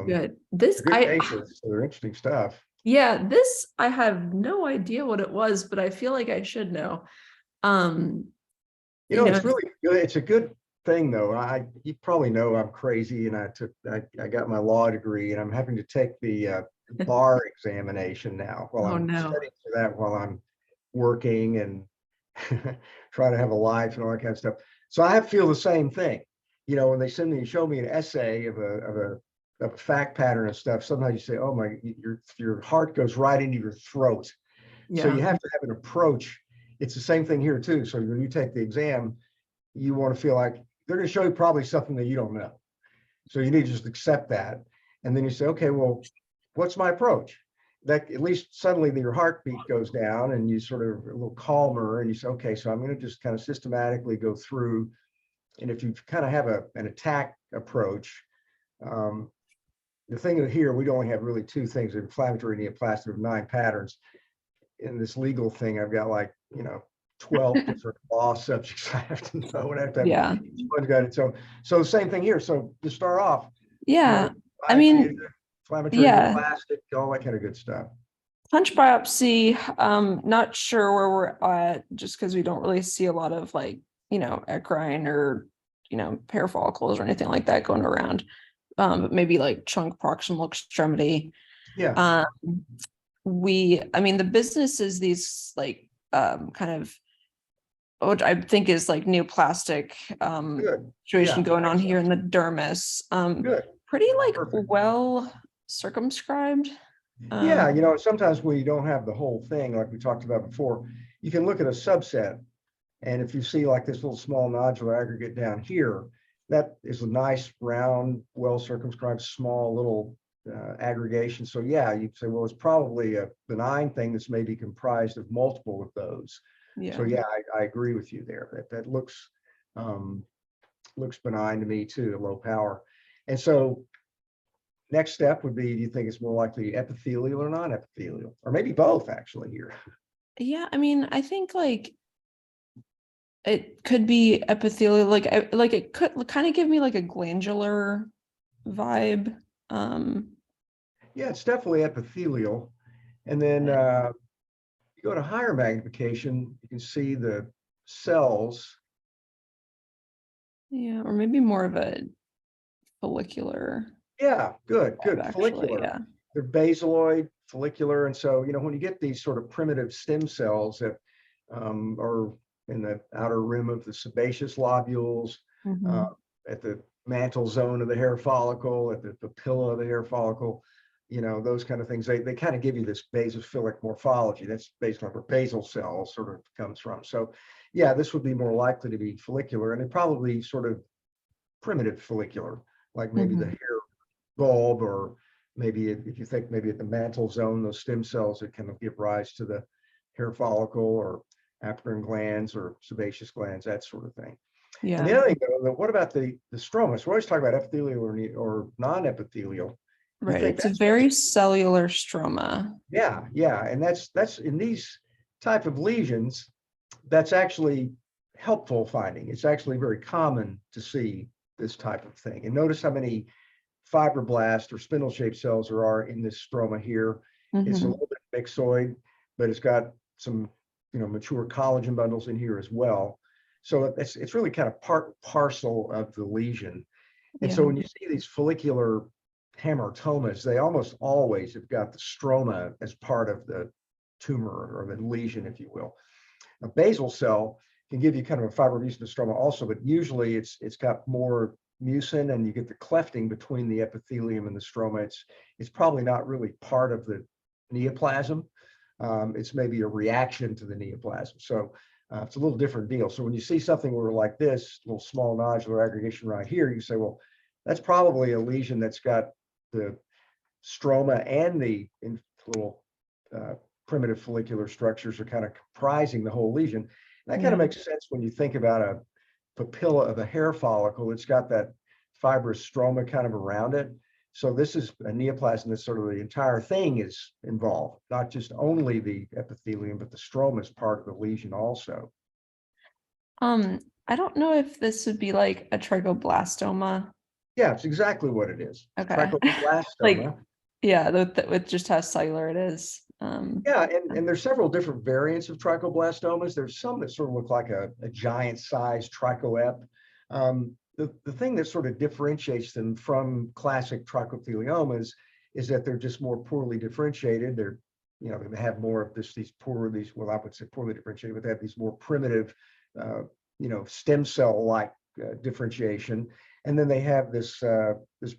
Good. This Good cases. So they're interesting stuff. Yeah, this I have no idea what it was, but I feel like I should know. You know, it's really good. It's a good thing though. You probably know I'm crazy, and I got my law degree, and I'm having to take the bar examination now while I'm studying for that while I'm working and trying to have a life and all that kind of stuff. So I feel the same thing. You know, when they show me an essay of a fact pattern and stuff, sometimes you say, oh my, your heart goes right into your throat. Yeah. So you have to have an approach. It's the same thing here too. So when you take the exam, you want to feel like they're going to show you probably something that you don't know. So you need to just accept that. And then you say, okay, well, what's my approach? That at least suddenly your heartbeat goes down and you sort of a little calmer, and you say, okay, so I'm going to just kind of systematically go through. And if you kind of have an attack approach, the thing here, we only have really two things: inflammatory neoplastic, 9 patterns. In this legal thing, I've got like, 12 different law subjects I have to know, and I have to have each one's got its own. So the same thing here. So to start off, I mean, inflammatory neoplastic, all that kind of good stuff. Punch biopsy, not sure where we're at, just because we don't really see a lot of like, eccrine or, hair follicles or anything like that going around. But maybe like trunk proximal extremity. Yeah. The business is these like kind of, which I think is like neoplastic situation going on here in the dermis. Pretty like well circumscribed. Yeah, sometimes we don't have the whole thing like we talked about before. You can look at a subset, and if you see like this little small nodular aggregate down here, that is a nice round, well circumscribed, small little aggregation. So yeah, you'd say, well, it's probably a benign thing that's maybe comprised of multiple of those. So yeah, I agree with you there. That looks benign to me too, low power. And so next step would be, do you think it's more likely epithelial or non-epithelial, or maybe both actually here? Yeah, I think like it could be epithelial, like it could kind of give me like a glandular vibe. Yeah, it's definitely epithelial. And then you go to higher magnification, you can see the cells. Yeah, or maybe more of a follicular. Yeah, good. Actually, follicular. Yeah. They're basaloid, follicular. And so, when you get these sort of primitive stem cells that are in the outer rim of the sebaceous lobules, at the mantle zone of the hair follicle, at the papilla of the hair follicle, those kind of things, they kind of give you this basophilic morphology. That's basically where basal cells sort of comes from. So yeah, this would be more likely to be follicular, and it probably sort of primitive follicular, like maybe the hair bulb, or maybe if you think maybe at the mantle zone, those stem cells that kind of give rise to the hair follicle, or apocrine glands or sebaceous glands, that sort of thing. Yeah. And the other thing, though, what about the stroma? So we always talk about epithelial or non-epithelial. Right. It's a very cellular stroma. Yeah. And that's in these type of lesions, that's actually helpful finding. It's actually very common to see this type of thing. And notice how many fibroblast or spindle-shaped cells there are in this stroma here. It's a little bit mixoid, but it's got some, mature collagen bundles in here as well. So it's really kind of part and parcel of the lesion. And so when you see these follicular hamartomas, they almost always have got the stroma as part of the tumor or the lesion, if you will. A basal cell can give you kind of a fibromucinous stroma also, but usually it's got more mucin, and you get the clefting between the epithelium and the stroma. It's probably not really part of the neoplasm. It's maybe a reaction to the neoplasm. So it's a little different deal. So when you see something where like this little small nodular aggregation right here, you say, well, that's probably a lesion that's got the stroma and the little primitive follicular structures are kind of comprising the whole lesion. And that kind of makes sense when you think about a papilla of a hair follicle. It's got that fibrous stroma kind of around it. So this is a neoplasm that sort of the entire thing is involved, not just only the epithelium, but the stroma is part of the lesion also. I don't know if this would be like a trichoblastoma. Yeah, it's exactly what it is. Okay. Like, Trichoblastoma. yeah, with just how cellular it is. Yeah, and there's several different variants of trichoblastomas. There's some that sort of look like a giant sized trichoep. The thing that sort of differentiates them from classic trichotheliomas is that they're just more poorly differentiated. They're, they have more of well, I would say poorly differentiated, but they have these more primitive, stem cell-like differentiation. And then they have this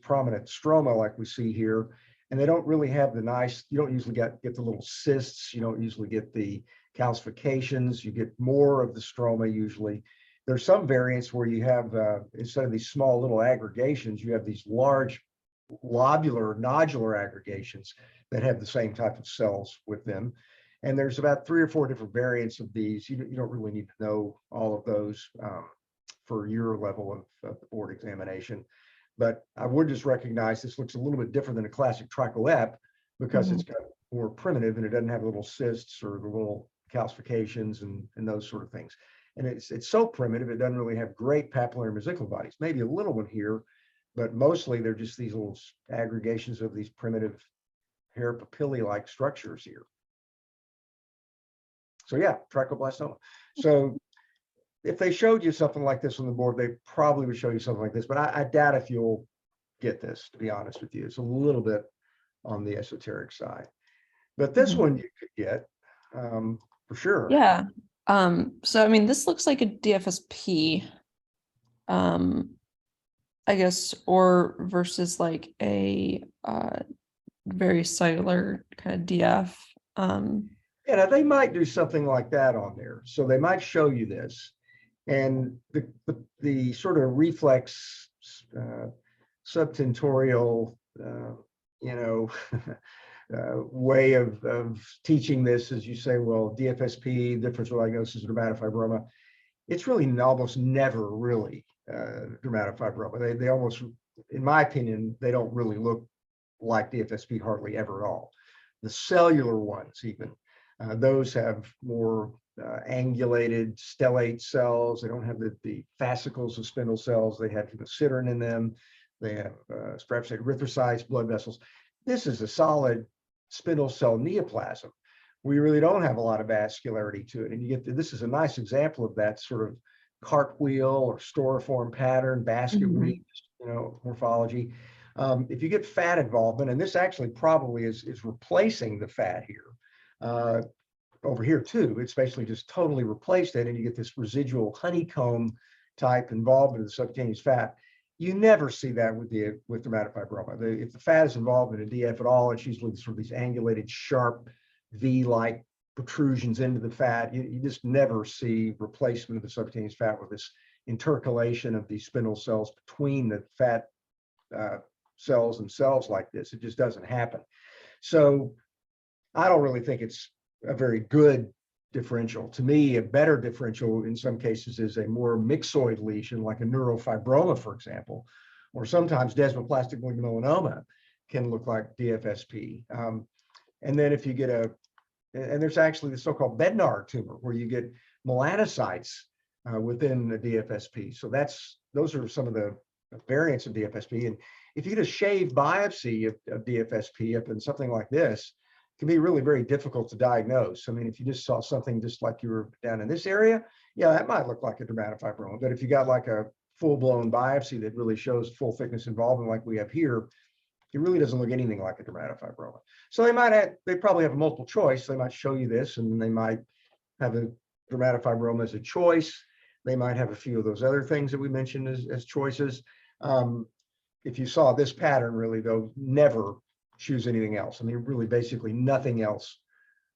prominent stroma like we see here. And they don't really have you don't usually get the little cysts. You don't usually get the calcifications. You get more of the stroma usually. There's some variants where you have, instead of these small little aggregations, you have these large nodular aggregations that have the same type of cells with them. And there's about 3 or 4 different variants of these. You don't really need to know all of those for your level of the board examination. But I would just recognize this looks a little bit different than a classic trichoep because it's got more primitive and it doesn't have little cysts or the little calcifications and those sort of things. And it's so primitive, it doesn't really have great papillary mesenchymal bodies. Maybe a little one here, but mostly they're just these little aggregations of these primitive hair papillae-like structures here. So yeah, trichoblastoma. So if they showed you something like this on the board, they probably would show you something like this, but I doubt if you'll get this, to be honest with you. It's a little bit on the esoteric side, but this one you could get for sure. Yeah. So I mean, this looks like a DFSP, I guess, or versus like a very cellular kind of DF. Yeah, now they might do something like that on there. So they might show you this. And the sort of reflex subtentorial, way of teaching this is you say, well, DFSP, differential diagnosis of dermatofibroma, it's really almost never really dermatofibroma. They almost, in my opinion, they don't really look like DFSP hardly ever at all. The cellular ones even, those have more angulated stellate cells. They don't have the fascicles of spindle cells. They have hemosiderin in them. They have perhaps erythrocytes, blood vessels. This is a solid spindle cell neoplasm. We really don't have a lot of vascularity to it. And this is a nice example of that sort of cartwheel or storiform pattern, basket weave, morphology. If you get fat involvement, and this actually probably is replacing the fat here. Over here too, it's basically just totally replaced it, and you get this residual honeycomb type involvement of the subcutaneous fat. You never see that with dermatofibroma. If the fat is involved in a DF at all, it's usually sort of these angulated, sharp V-like protrusions into the fat. You just never see replacement of the subcutaneous fat with this intercalation of these spindle cells between the fat cells themselves like this. It just doesn't happen. So I don't really think it's a very good differential. To me, a better differential in some cases is a more myxoid lesion, like a neurofibroma, for example, or sometimes desmoplastic melanoma can look like DFSP. And then if you get and there's actually the so-called Bednar tumor where you get melanocytes within the DFSP. So those are some of the variants of DFSP. And if you get a shaved biopsy of DFSP up in something like this, can be really very difficult to diagnose. I mean, if you just saw something just like you were down in this area, yeah, that might look like a dermatofibroma. But if you got like a full-blown biopsy that really shows full thickness involvement like we have here, it really doesn't look anything like a dermatofibroma. So they probably have a multiple choice. They might show you this, and they might have a dermatofibroma as a choice. They might have a few of those other things that we mentioned as choices. If you saw this pattern, really, though, never choose anything else. I mean, really, basically nothing else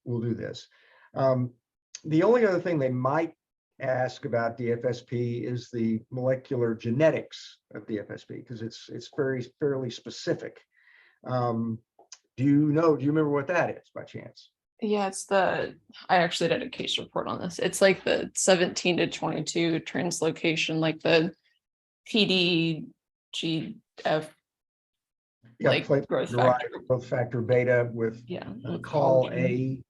will do this. The only other thing they might ask about DFSP is the molecular genetics of DFSP, because it's fairly specific. Do you remember what that is by chance? Yeah, I actually did a case report on this. It's like the 17 to 22 translocation, like the PDGF, like growth factor beta with collagen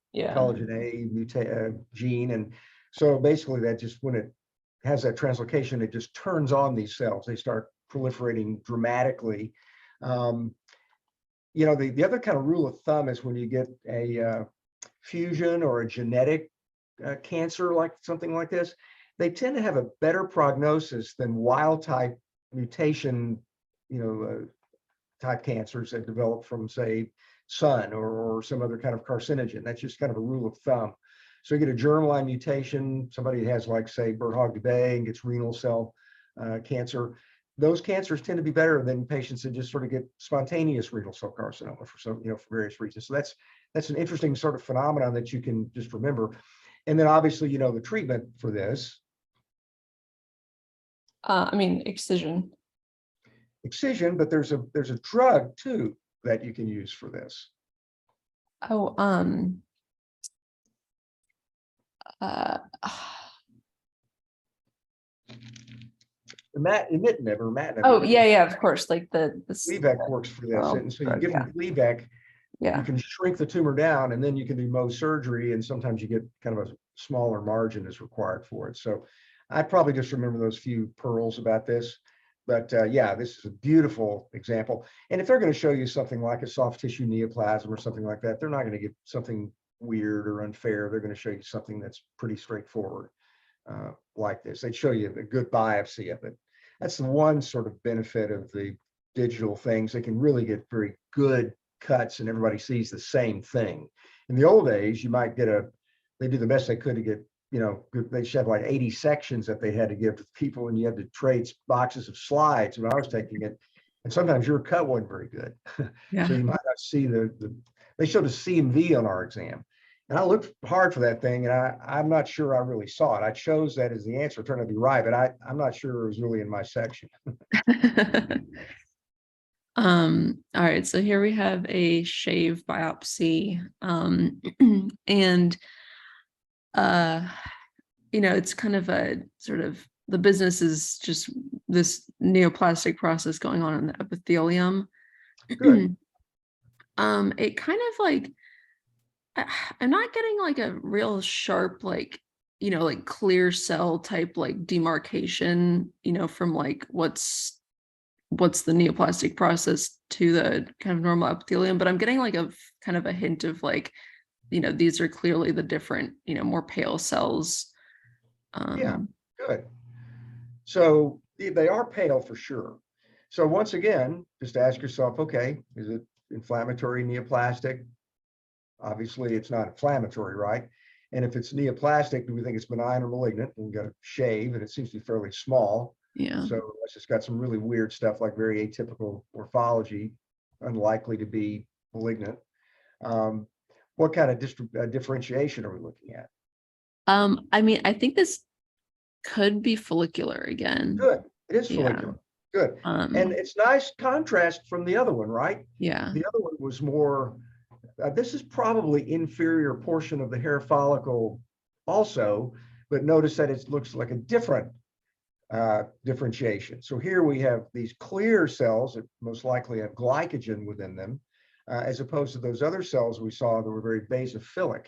A gene. And so basically that just, when it has that translocation, it just turns on these cells. They start proliferating dramatically. You know, the other kind of rule of thumb is when you get a fusion or a genetic cancer, like something like this, they tend to have a better prognosis than wild type mutation, type cancers that develop from, say, sun or some other kind of carcinogen. That's just kind of a rule of thumb. So you get a germline mutation, somebody has, like, say, Burgh-Hogg-Dubé and gets renal cell cancer. Those cancers tend to be better than patients that just sort of get spontaneous renal cell carcinoma for some, for various reasons. So that's an interesting sort of phenomenon that you can just remember. And then obviously, the treatment for this. Excision. Excision, but there's a drug too that you can use for this. Oh, Imatinib. Oh, yeah, of course. Like the Gleevec works for this, and so you give them Gleevec. Yeah. You can shrink the tumor down, and then you can do Mohs surgery, and sometimes you get kind of a smaller margin is required for it. So I probably just remember those few pearls about this. But yeah, this is a beautiful example. And if they're going to show you something like a soft tissue neoplasm or something like that, they're not going to get something weird or unfair. They're going to show you something that's pretty straightforward like this. They'd show you a good biopsy of it. That's the one sort of benefit of the digital things. They can really get very good cuts and everybody sees the same thing. In the old days, you might get they do the best they could to get, they should have like 80 sections that they had to give to people, and you had to trade boxes of slides when I was taking it. And sometimes your cut wasn't very good. Yeah. So you might not see they showed a CMV on our exam. And I looked hard for that thing, and I'm not sure I really saw it. I chose that as the answer. It turned out to be right, but I'm not sure it was really in my section. All right, so here we have a shave biopsy. And it's kind of a sort of, the business is just this neoplastic process going on in the epithelium. Good. It kind of like, I'm not getting like a real sharp, like clear cell type, like demarcation, from like what's the neoplastic process to the kind of normal epithelium, but I'm getting like a kind of a hint of like, these are clearly the different, more pale cells. Yeah, good. So they are pale for sure. So once again, just ask yourself, okay, is it inflammatory neoplastic? Obviously, it's not inflammatory, right? And if it's neoplastic, do we think it's benign or malignant? And we got a shave, and it seems to be fairly small. Yeah. So it's just got some really weird stuff, like very atypical morphology, unlikely to be malignant. What kind of differentiation are we looking at? I think this could be follicular again. Good. It is follicular. Yeah. Good. And it's nice contrast from the other one, right? Yeah. The other one was more, this is probably inferior portion of the hair follicle also, but notice that it looks like a different differentiation. So here we have these clear cells that most likely have glycogen within them, as opposed to those other cells we saw that were very basophilic,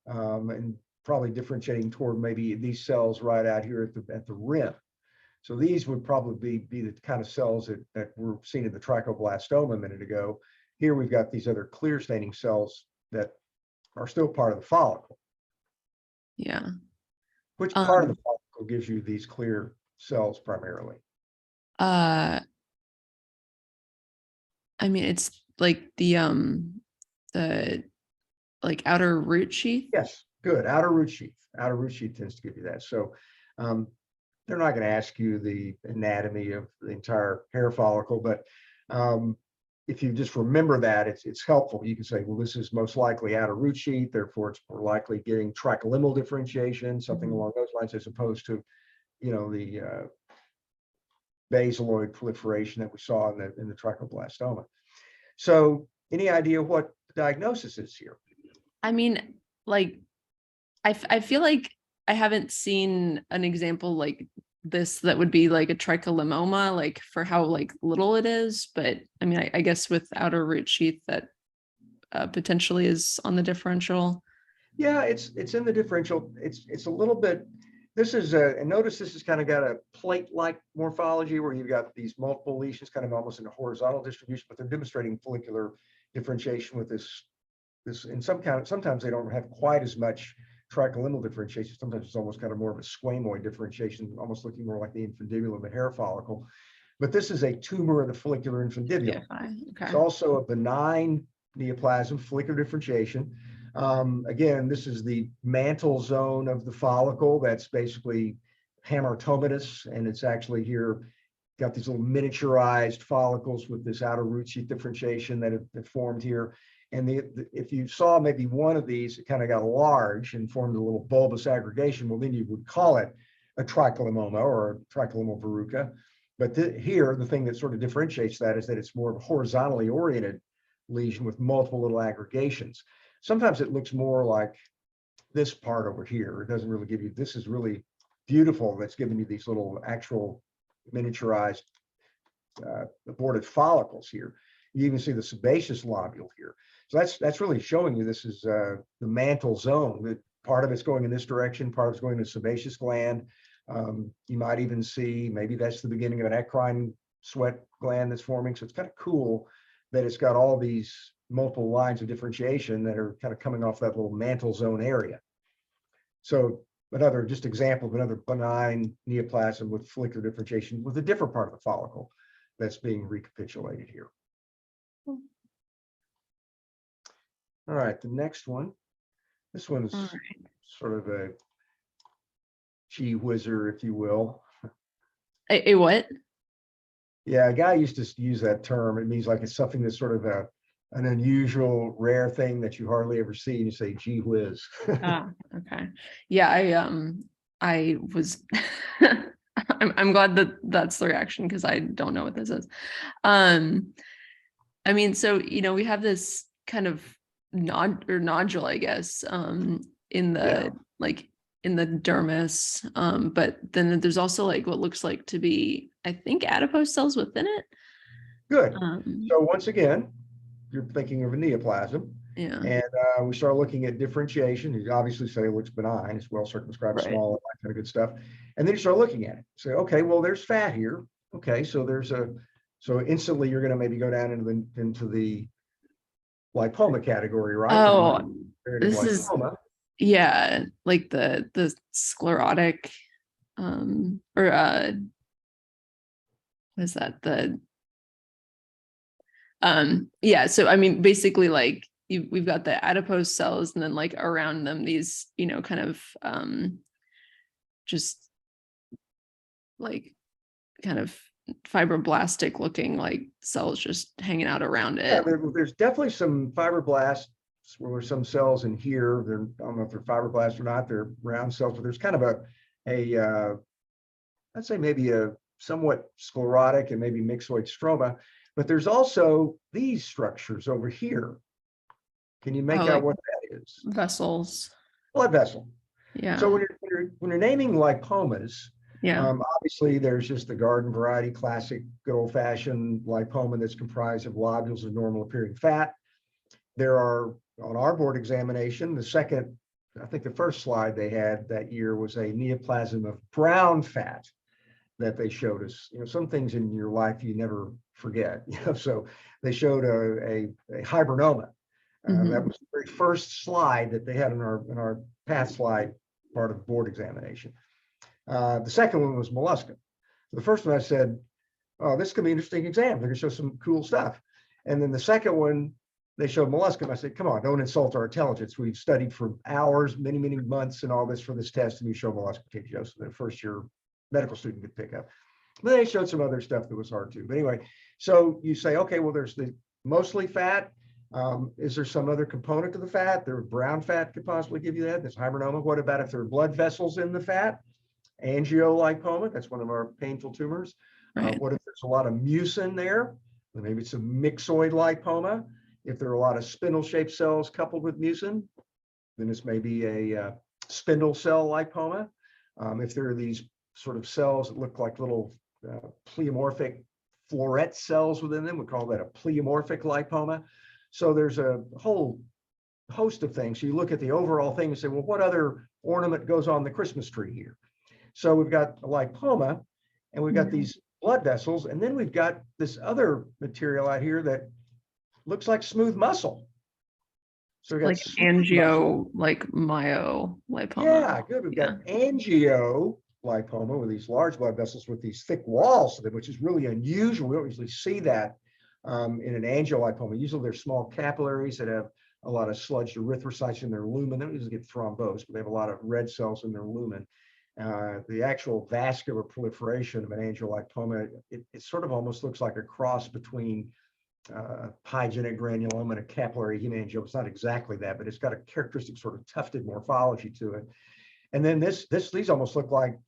and probably differentiating toward maybe these cells right out here at the rim. So these would probably be the kind of cells that were seen in the trichoblastoma a minute ago. Here we've got these other clear staining cells that are still part of the follicle. Yeah. Which part of the follicle gives you these clear cells primarily? It's like the like outer root sheath. Yes, good. Outer root sheath. Outer root sheath tends to give you that. So they're not going to ask you the anatomy of the entire hair follicle, but if you just remember that, it's helpful. You can say, well, this is most likely outer root sheath, therefore it's more likely getting tricholimal differentiation, something along those lines, as opposed to, the basaloid proliferation that we saw in the trichoblastoma. So any idea what the diagnosis is here? I feel like I haven't seen an example like this that would be like a tricholimoma, like for how like little it is. But I guess with outer root sheath that potentially is on the differential. Yeah, it's in the differential. It's a little bit This is and notice this has kind of got a plate-like morphology where you've got these multiple lesions kind of almost in a horizontal distribution, but they're demonstrating follicular differentiation with this in sometimes they don't have quite as much tricholimal differentiation. Sometimes it's almost kind of more of a squamoid differentiation, almost looking more like the infundibulum, the hair follicle. But this is a tumor of the follicular infundibulum. Okay. It's also a benign neoplasm, follicular differentiation. Again, this is the mantle zone of the follicle. That's basically hamartomatous, and it's actually here got these little miniaturized follicles with this outer root sheath differentiation that have formed here. And if you saw maybe one of these, it kind of got large and formed a little bulbous aggregation, well, then you would call it a tricholimoma or a tricholimal verruca. But here, the thing that sort of differentiates that is that it's more of a horizontally oriented lesion with multiple little aggregations. Sometimes it looks more like this part over here. It doesn't really give you, this is really beautiful. That's giving you these little actual miniaturized aborted follicles here. You even see the sebaceous lobule here. So that's really showing you this is the mantle zone. That part of it's going in this direction, part of it's going to the sebaceous gland. You might even see maybe that's the beginning of an eccrine sweat gland that's forming. So it's kind of cool that it's got all these multiple lines of differentiation that are kind of coming off that little mantle zone area. So another just example of another benign neoplasm with follicular differentiation with a different part of the follicle that's being recapitulated here. All right, the next one. This one's sort of a gee whizzer, if you will. A what? Yeah, a guy used to use that term. It means like it's something that's sort of an unusual, rare thing that you hardly ever see. You say, gee whiz. Okay. Yeah, I was I'm glad that that's the reaction because I don't know what this is. I mean, so we have this kind of nodule, I guess, in the in the dermis, but then there's also like what looks like to be, I think, adipose cells within it. Good. So once again, you're thinking of a neoplasm. Yeah. And we start looking at differentiation. You obviously say it looks benign, it's well circumscribed, small, that kind of good stuff. And then you start looking at it. Say, okay, well, there's fat here. Okay, so so instantly you're going to maybe go down into the lipoma category, right? Oh, this lipoma. is like the sclerotic, or what is that? So I mean, basically, like we've got the adipose cells, and then like around them these kind of just like kind of fibroblastic looking like cells just hanging out around it. Yeah, there's definitely some fibroblasts. Well, there's some cells in here. I don't know if they're fibroblasts or not. They're round cells, but there's kind of I'd say maybe a somewhat sclerotic and maybe myxoid stroma. But there's also these structures over here. Can you make out what that is? Vessels. Blood vessel. Yeah. So when you're naming lipomas, obviously there's just the garden variety, classic, good old-fashioned lipoma that's comprised of lobules of normal appearing fat. There are, on our board examination, I think the first slide they had that year was a neoplasm of brown fat that they showed us. Some things in your life you never forget. So they showed a hibernoma. That was the very first slide that they had in our path slide part of the board examination. The second one was molluscum. The first one I said, oh, this could be an interesting exam. They're going to show some cool stuff. And then the second one, they showed molluscum. I said, come on, don't insult our intelligence. We've studied for hours, many, many months and all this for this test, and you show molluscum contagiosum that a first-year medical student could pick up. But they showed some other stuff that was hard too. But anyway, so you say, okay, well, there's the mostly fat. Is there some other component to the fat? There brown fat could possibly give you that. There's hibernoma. What about if there are blood vessels in the fat? Angiomyolipoma, that's one of our painful tumors. What if there's a lot of mucin there? Then maybe it's a myxoid lipoma. If there are a lot of spindle-shaped cells coupled with mucin, then this may be a spindle cell lipoma. If there are these sort of cells that look like little pleomorphic floret cells within them, we call that a pleomorphic lipoma. So there's a whole host of things. So you look at the overall thing and say, well, what other ornament goes on the Christmas tree here? So we've got a lipoma, and we've got these blood vessels, and then we've got this other material out here that looks like smooth muscle. So we've got Like smooth muscle. myolipoma. Yeah, good. We've got angiolipoma with these large blood vessels with these thick walls, which is really unusual. We don't usually see that in an angiolipoma. Usually they're small capillaries that have a lot of sludged erythrocytes in their lumen. They don't usually get thrombosed, but they have a lot of red cells in their lumen. The actual vascular proliferation of an angiolipoma, it sort of almost looks like a cross between pyogenic granuloma and a capillary hemangioma. It's not exactly that, but it's got a characteristic sort of tufted morphology to it. And then these almost look like,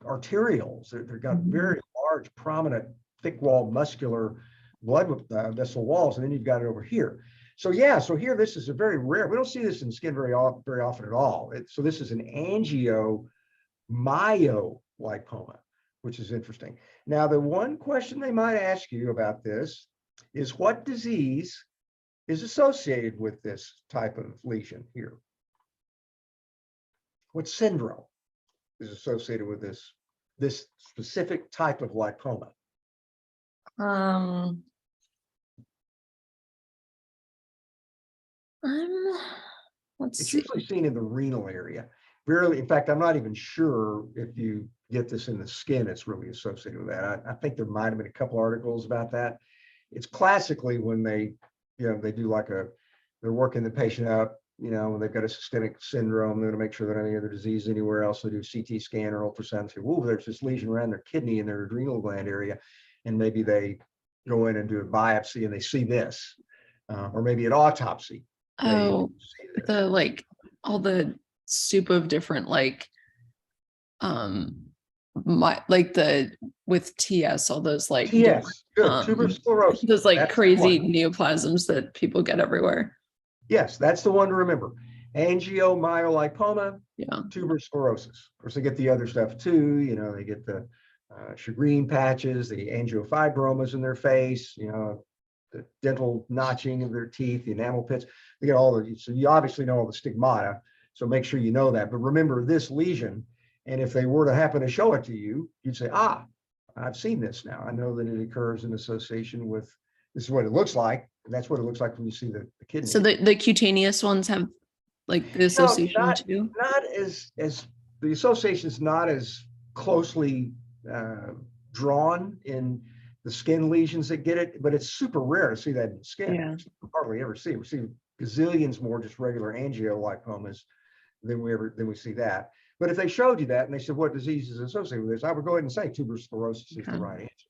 arterioles. They've got very large, prominent, thick-walled muscular blood vessel walls, and then you've got it over here. So yeah, so here this is a very rare. We don't see this in skin very often at all. So this is an angiomyolipoma, which is interesting. Now, the one question they might ask you about this is what disease is associated with this type of lesion here? What syndrome is associated with this specific type of lipoma? It's usually seen in the renal area. In fact, I'm not even sure if you get this in the skin, it's really associated with that. I think there might have been a couple articles about that. It's classically when they do they're working the patient up, when they've got a systemic syndrome, they're going to make sure that any other disease anywhere else. They do CT scan or ultrasound, say, whoa, there's this lesion around their kidney in their adrenal gland area. And maybe they go in and do a biopsy and they see this, or maybe an autopsy. Oh, all the soup of different with TS, all those TS, good, tuberous sclerosis. Those crazy neoplasms that people get everywhere. Yes, that's the one to remember. Angiomyolipoma, yeah, tuberous sclerosis. Of course, they get the other stuff too. They get the shagreen patches, the angiofibromas in their face, the dental notching of their teeth, the enamel pits. They get so you obviously know all the stigmata. So make sure you know that. But remember this lesion, and if they were to happen to show it to you, you'd say, I've seen this now. I know that it occurs in association with, this is what it looks like. And that's what it looks like when you see the kidney. So the cutaneous ones have the association too? Not as the association is not as closely drawn in the skin lesions that get it, but it's super rare to see that in the skin. Yeah. We hardly ever see. We see gazillions more just regular angiolipomas than we see that. But if they showed you that and they said, what disease is associated with this, I would go ahead and say tuberous sclerosis is the right answer.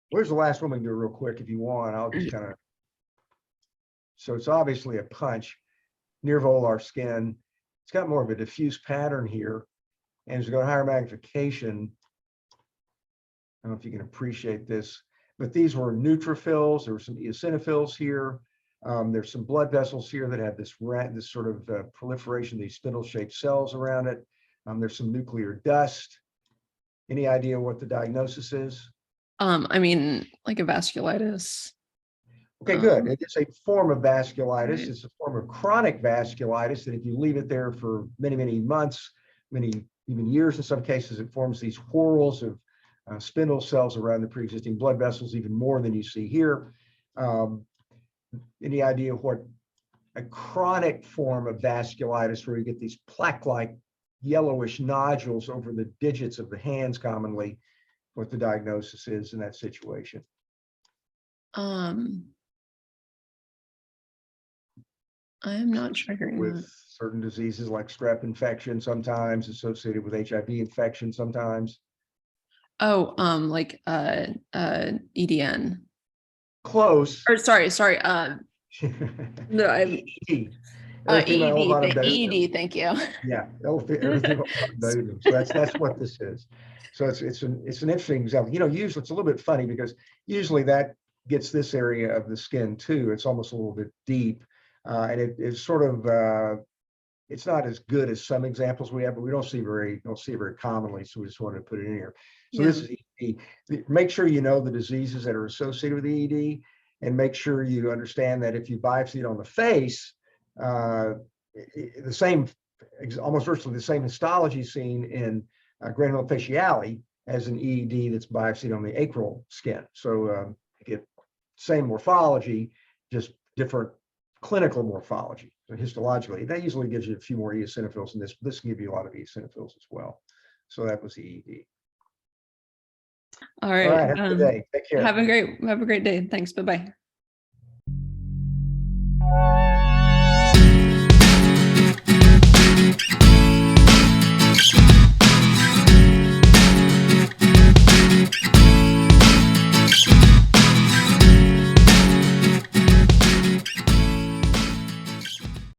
Where's the last one we can do real quick if you want? I'll just kind of, so it's obviously a punch, near volar skin. It's got more of a diffuse pattern here. And as we go to higher magnification, I don't know if you can appreciate this, but these were neutrophils. There were some eosinophils here. There's some blood vessels here that have this sort of proliferation of these spindle-shaped cells around it. There's some nuclear dust. Any idea what the diagnosis is? I mean, like a vasculitis. Okay, good. It's a form of vasculitis. Right. It's a form of chronic vasculitis that if you leave it there for many, many months, even years in some cases, it forms these whorls of spindle cells around the pre-existing blood vessels, even more than you see here. Any idea what a chronic form of vasculitis, where you get these plaque-like yellowish nodules over the digits of the hands commonly, what the diagnosis is in that situation? I'm not sure. With certain diseases like strep infection, sometimes associated with HIV infection, sometimes. Oh, EDN. Close. Or sorry. No, I'm ED. Thank you. Yeah, Erythema. So that's what this is. So it's an interesting example. Usually it's a little bit funny because usually that gets this area of the skin too. It's almost a little bit deep, and it's sort of it's not as good as some examples we have, but we don't see it very commonly. So we just wanted to put it in here. So this is ED. Make sure you know the diseases that are associated with ED, and make sure you understand that if you biopsy it on the face, the same almost virtually the same histology seen in granuloma faciale as an EED that's biopsied on the acral skin. So you get same morphology, just different clinical morphology. So histologically, that usually gives you a few more eosinophils, and this can give you a lot of eosinophils as well. So that was EED. All All right. right, have a good day. Take care. Have a great day. Thanks. Bye-bye.